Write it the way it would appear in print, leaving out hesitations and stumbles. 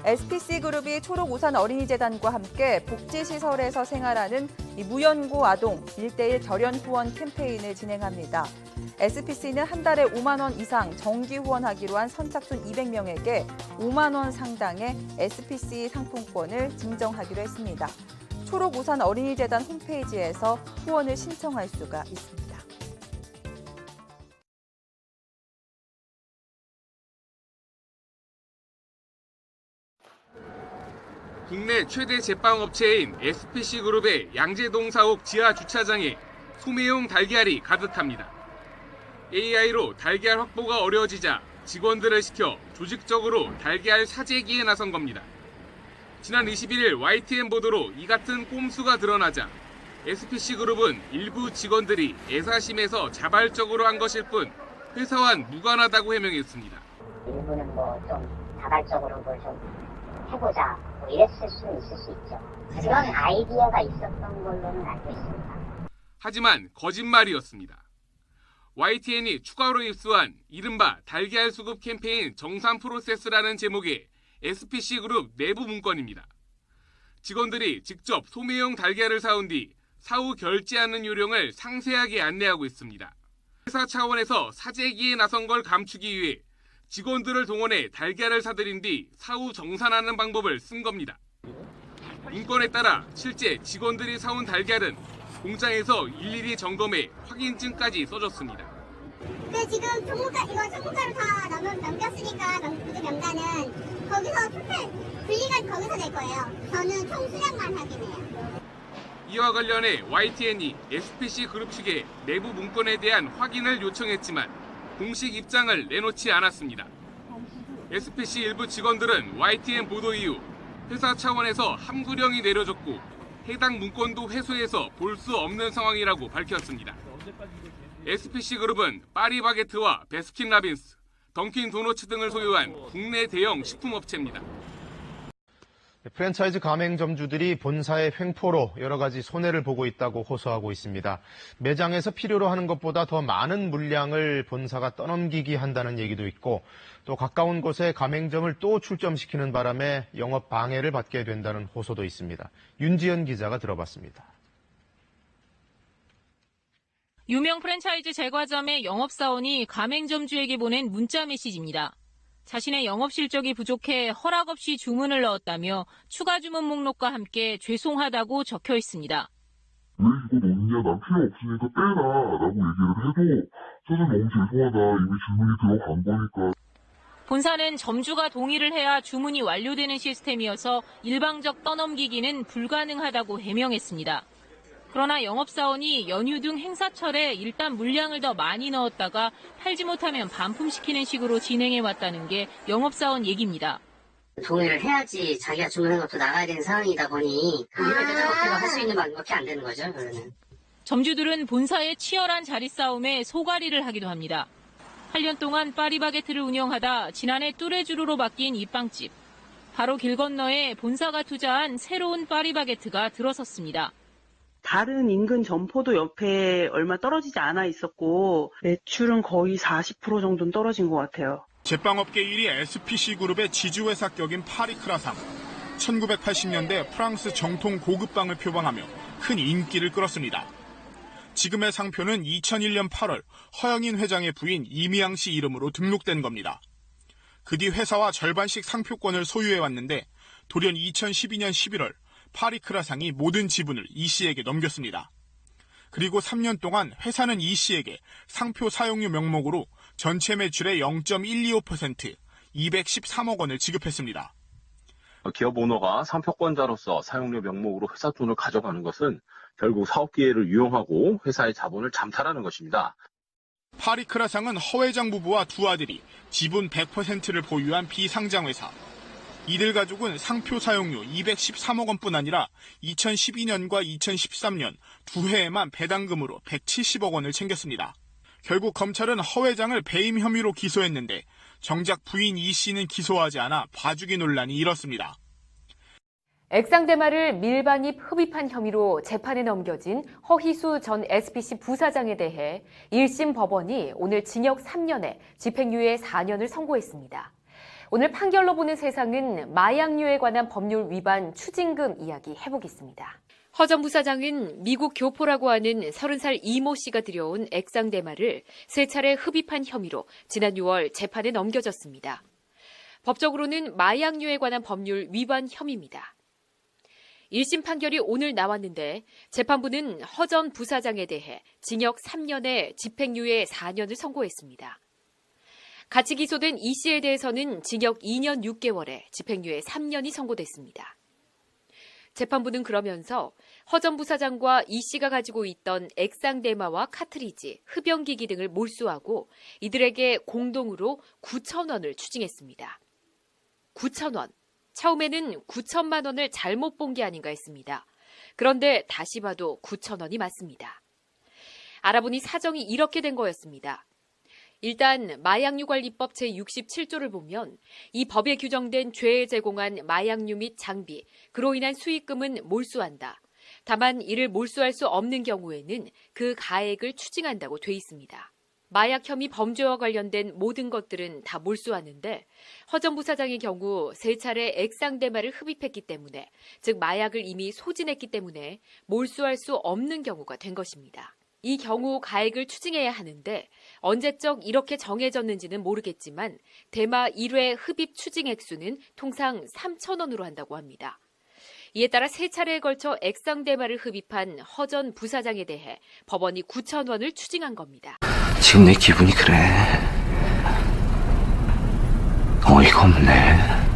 SPC그룹이 초록우산 어린이재단과 함께 복지시설에서 생활하는 무연고 아동 1:1 결연 후원 캠페인을 진행합니다. SPC는 한 달에 5만 원 이상 정기 후원하기로 한 선착순 200명에게 5만 원 상당의 SPC 상품권을 증정하기로 했습니다. 초록우산 어린이재단 홈페이지에서 후원을 신청할 수가 있습니다. 국내 최대 제빵업체인 SPC그룹의 양재동 사옥 지하 주차장에 소매용 달걀이 가득합니다. AI로 달걀 확보가 어려워지자 직원들을 시켜 조직적으로 달걀 사재기에 나선 겁니다. 지난 21일 YTN 보도로 이 같은 꼼수가 드러나자 SPC그룹은 일부 직원들이 애사심에서 자발적으로 한 것일 뿐 회사와는 무관하다고 해명했습니다. 일부는 좀 자발적으로 뭘 좀 해보자 이랬을 수는 있을 수 있죠. 그런 아이디어가 있었던 걸로는 알고 있습니다. 하지만 거짓말이었습니다. YTN이 추가로 입수한 이른바 달걀 수급 캠페인 정산 프로세스라는 제목의 SPC그룹 내부 문건입니다. 직원들이 직접 소매용 달걀을 사온 뒤 사후 결제하는 요령을 상세하게 안내하고 있습니다. 회사 차원에서 사재기에 나선 걸 감추기 위해 직원들을 동원해 달걀을 사들인 뒤 사후 정산하는 방법을 쓴 겁니다. 문건에 따라 실제 직원들이 사온 달걀은 공장에서 일일이 점검해 확인증까지 써줬습니다. 근데 지금 총무과로 다 넘겼으니까 모든 명단은 거기서 토탈 분리가 거기서 될 거예요. 저는 총 수량만 확인해요. 이와 관련해 YTN이 SPC 그룹 측에 내부 문건에 대한 확인을 요청했지만 공식 입장을 내놓지 않았습니다. SPC 일부 직원들은 YTN 보도 이후 회사 차원에서 함구령이 내려졌고 해당 문건도 회수해서 볼 수 없는 상황이라고 밝혔습니다. SPC그룹은 파리바게트와 베스킨라빈스, 던킨도너츠 등을 소유한 국내 대형 식품업체입니다. 프랜차이즈 가맹점주들이 본사의 횡포로 여러 가지 손해를 보고 있다고 호소하고 있습니다. 매장에서 필요로 하는 것보다 더 많은 물량을 본사가 떠넘기기 한다는 얘기도 있고 또 가까운 곳에 가맹점을 또 출점시키는 바람에 영업 방해를 받게 된다는 호소도 있습니다. 윤지연 기자가 들어봤습니다. 유명 프랜차이즈 제과점의 영업사원이 가맹점주에게 보낸 문자 메시지입니다. 자신의 영업 실적이 부족해 허락 없이 주문을 넣었다며 추가 주문 목록과 함께 죄송하다고 적혀 있습니다. 왜 이거 넣냐? 난 필요 없으니까 빼라 라고 얘기를 해도 저는 너무 죄송하다. 이미 주문이 들어간 거니까. 본사는 점주가 동의를 해야 주문이 완료되는 시스템이어서 일방적 떠넘기기는 불가능하다고 해명했습니다. 그러나 영업사원이 연휴 등 행사철에 일단 물량을 더 많이 넣었다가 팔지 못하면 반품시키는 식으로 진행해왔다는 게 영업사원 얘기입니다. 동의를 해야지 자기가 주문한 것도 나가야 되는 상황이다 보니 업체가 할 수 있는 방법밖에 안 되는 거죠. 그러면. 점주들은 본사의 치열한 자리 싸움에 소가리를 하기도 합니다. 8년 동안 파리바게트를 운영하다 지난해 뚜레쥬르로 바뀐 이 빵집. 바로 길 건너에 본사가 투자한 새로운 파리바게트가 들어섰습니다. 다른 인근 점포도 옆에 얼마 떨어지지 않아 있었고 매출은 거의 40% 정도는 떨어진 것 같아요. 제빵업계 1위 SPC그룹의 지주회사 격인 파리크라상. 1980년대 프랑스 정통 고급빵을 표방하며 큰 인기를 끌었습니다. 지금의 상표는 2001년 8월 허영인 회장의 부인 이미양 씨 이름으로 등록된 겁니다. 그 뒤 회사와 절반씩 상표권을 소유해왔는데 돌연 2012년 11월 파리크라상이 모든 지분을 이 씨에게 넘겼습니다. 그리고 3년 동안 회사는 이 씨에게 상표 사용료 명목으로 전체 매출의 0.125%, 213억 원을 지급했습니다. 기업 오너가 상표권자로서 사용료 명목으로 회사 돈을 가져가는 것은 결국 사업 기회를 이용하고 회사의 자본을 잠탈하는 것입니다. 파리크라상은 허 회장 부부와 두 아들이 지분 100%를 보유한 비상장 회사. 이들 가족은 상표 사용료 213억 원뿐 아니라 2012년과 2013년 두 해에만 배당금으로 170억 원을 챙겼습니다. 결국 검찰은 허 회장을 배임 혐의로 기소했는데 정작 부인 이 씨는 기소하지 않아 봐주기 논란이 일었습니다. 액상대마를 밀반입 흡입한 혐의로 재판에 넘겨진 허희수 전 SPC 부사장에 대해 1심 법원이 오늘 징역 3년에 집행유예 4년을 선고했습니다. 오늘 판결로 보는 세상은 마약류에 관한 법률 위반 추징금 이야기 해보겠습니다. 허 전 부사장은 미국 교포라고 하는 30살 이모 씨가 들여온 액상 대마를 3차례 흡입한 혐의로 지난 6월 재판에 넘겨졌습니다. 법적으로는 마약류에 관한 법률 위반 혐의입니다. 1심 판결이 오늘 나왔는데 재판부는 허 전 부사장에 대해 징역 3년에 집행유예 4년을 선고했습니다. 같이 기소된 이 씨에 대해서는 징역 2년 6개월에 집행유예 3년이 선고됐습니다. 재판부는 그러면서 허 전 부사장과 이 씨가 가지고 있던 액상 대마와 카트리지, 흡연기기 등을 몰수하고 이들에게 공동으로 9,000원을 추징했습니다. 9,000원. 처음에는 9천만 원을 잘못 본 게 아닌가 했습니다. 그런데 다시 봐도 9,000원이 맞습니다. 알아보니 사정이 이렇게 된 거였습니다. 일단 마약류관리법 제67조를 보면 이 법에 규정된 죄에 제공한 마약류 및 장비, 그로 인한 수익금은 몰수한다. 다만 이를 몰수할 수 없는 경우에는 그 가액을 추징한다고 돼 있습니다. 마약 혐의 범죄와 관련된 모든 것들은 다 몰수하는데 허 전 부사장의 경우 3차례 액상 대마를 흡입했기 때문에, 즉 마약을 이미 소진했기 때문에 몰수할 수 없는 경우가 된 것입니다. 이 경우 가액을 추징해야 하는데 언제적 이렇게 정해졌는지는 모르겠지만 대마 1회 흡입 추징 액수는 통상 3,000원으로 한다고 합니다. 이에 따라 3차례에 걸쳐 액상 대마를 흡입한 허 전 부사장에 대해 법원이 9,000원을 추징한 겁니다. 지금 내 기분이 그래. 어이가 없네.